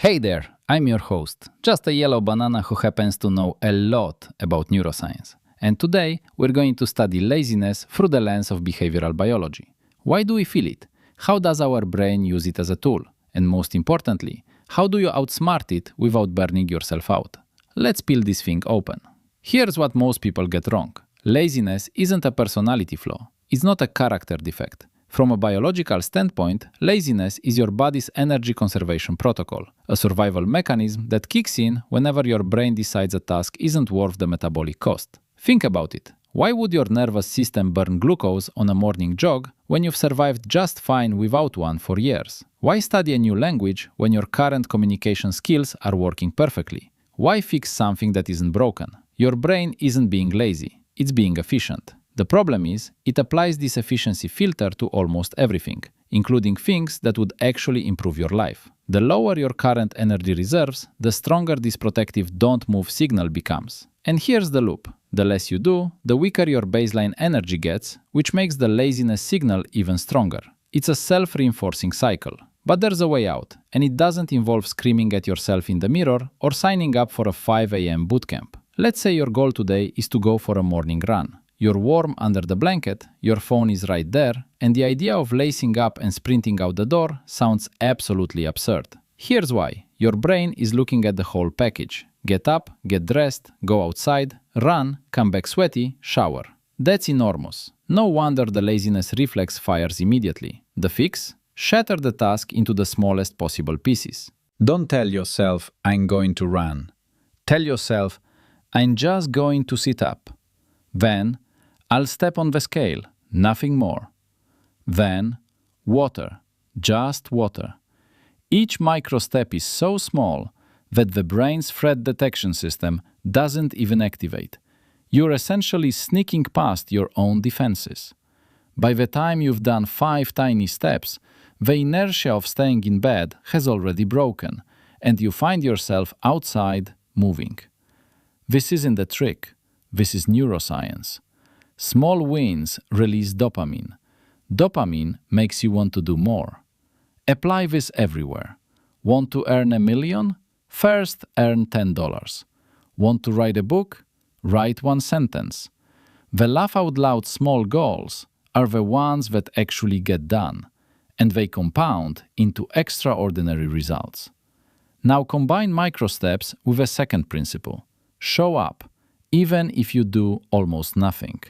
Hey there, I'm your host, just a yellow banana who happens to know a lot about neuroscience. And today we're going to study laziness through the lens of behavioral biology. Why do we feel it? How does our brain use it as a tool? And most importantly, how do you outsmart it without burning yourself out? Let's peel this thing open. Here's what most people get wrong. Laziness isn't a personality flaw. It's not a character defect. From a biological standpoint, laziness is your body's energy conservation protocol, a survival mechanism that kicks in whenever your brain decides a task isn't worth the metabolic cost. Think about it. Why would your nervous system burn glucose on a morning jog when you've survived just fine without one for years? Why study a new language when your current communication skills are working perfectly? Why fix something that isn't broken? Your brain isn't being lazy, it's being efficient. The problem is, it applies this efficiency filter to almost everything, including things that would actually improve your life. The lower your current energy reserves, the stronger this protective don't move signal becomes. And here's the loop. The less you do, the weaker your baseline energy gets, which makes the laziness signal even stronger. It's a self-reinforcing cycle. But there's a way out, and it doesn't involve screaming at yourself in the mirror or signing up for a 5 a.m. bootcamp. Let's say your goal today is to go for a morning run. You're warm under the blanket, your phone is right there, and the idea of lacing up and sprinting out the door sounds absolutely absurd. Here's why. Your brain is looking at the whole package. Get up, get dressed, go outside, run, come back sweaty, shower. That's enormous. No wonder the laziness reflex fires immediately. The fix? Shatter the task into the smallest possible pieces. Don't tell yourself, I'm going to run. Tell yourself, I'm just going to sit up. Then, I'll step on the scale, nothing more. Then, water, just water. Each micro step is so small that the brain's threat detection system doesn't even activate. You're essentially sneaking past your own defenses. By the time you've done 5 tiny steps, the inertia of staying in bed has already broken, and you find yourself outside, moving. This isn't a trick. This is neuroscience. Small wins release dopamine. Dopamine makes you want to do more. Apply this everywhere. Want to earn $1 million? First, earn $10. Want to write a book? Write 1 sentence. The laugh out loud small goals are the ones that actually get done, and they compound into extraordinary results. Now combine micro steps with a second principle. Show up, even if you do almost nothing.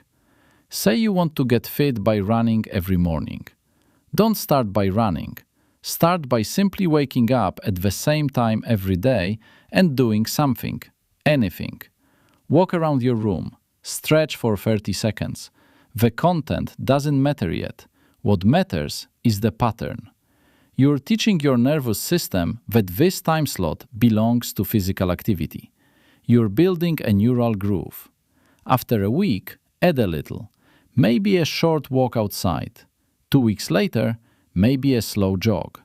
Say you want to get fit by running every morning. Don't start by running. Start by simply waking up at the same time every day and doing something, anything. Walk around your room. Stretch for 30 seconds. The content doesn't matter yet. What matters is the pattern. You're teaching your nervous system that this time slot belongs to physical activity. You're building a neural groove. After a week, add a little. Maybe a short walk outside. 2 weeks later, maybe a slow jog.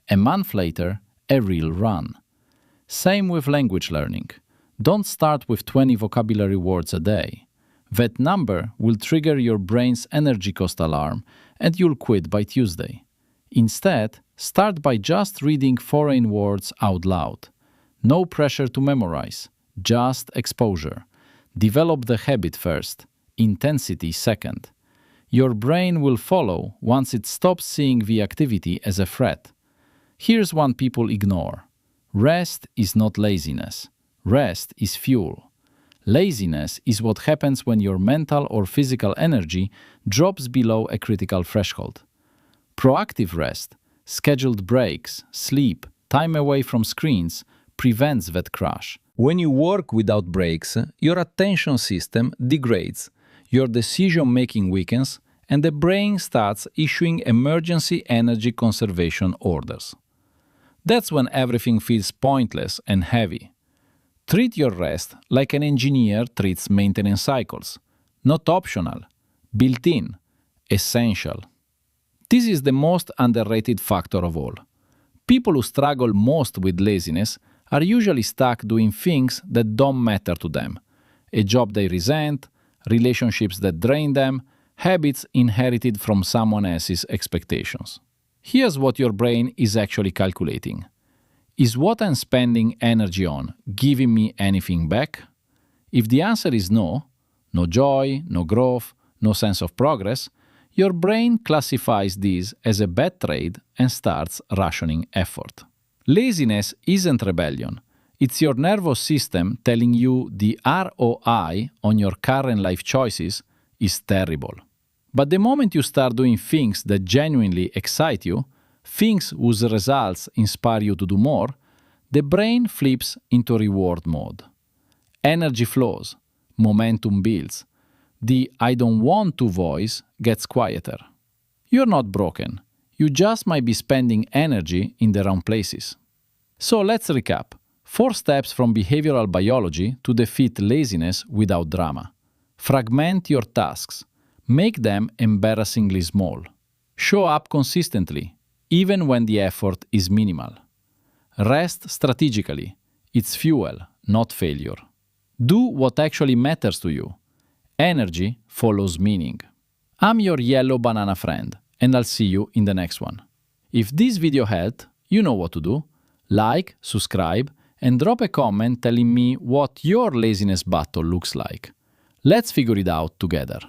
A month later, a real run. Same with language learning. Don't start with 20 vocabulary words a day. That number will trigger your brain's energy cost alarm and you'll quit by Tuesday. Instead, start by just reading foreign words out loud. No pressure to memorize. Just exposure. Develop the habit first, intensity second. Your brain will follow once it stops seeing the activity as a threat. Here's one people ignore. Rest is not laziness. Rest is fuel. Laziness is what happens when your mental or physical energy drops below a critical threshold. Proactive rest, scheduled breaks, sleep, time away from screens prevents that crash. When you work without breaks, your attention system degrades, your decision-making weakens, and the brain starts issuing emergency energy conservation orders. That's when everything feels pointless and heavy. Treat your rest like an engineer treats maintenance cycles. Not optional, built in, essential. This is the most underrated factor of all. People who struggle most with laziness are usually stuck doing things that don't matter to them. A job they resent, relationships that drain them, habits inherited from someone else's expectations. Here's what your brain is actually calculating. Is what I'm spending energy on giving me anything back? If the answer is no, no joy, no growth, no sense of progress, your brain classifies this as a bad trade and starts rationing effort. Laziness isn't rebellion. It's your nervous system telling you the ROI on your current life choices is terrible. But the moment you start doing things that genuinely excite you, things whose results inspire you to do more, the brain flips into reward mode. Energy flows, momentum builds. The "I don't want to" voice gets quieter. You're not broken. You just might be spending energy in the wrong places. So let's recap. 4 steps from behavioral biology to defeat laziness without drama. Fragment your tasks. Make them embarrassingly small. Show up consistently, even when the effort is minimal. Rest strategically. It's fuel, not failure. Do what actually matters to you. Energy follows meaning. I'm your yellow banana friend, and I'll see you in the next one. If this video helped, you know what to do. Like, subscribe, and drop a comment telling me what your laziness battle looks like. Let's figure it out together.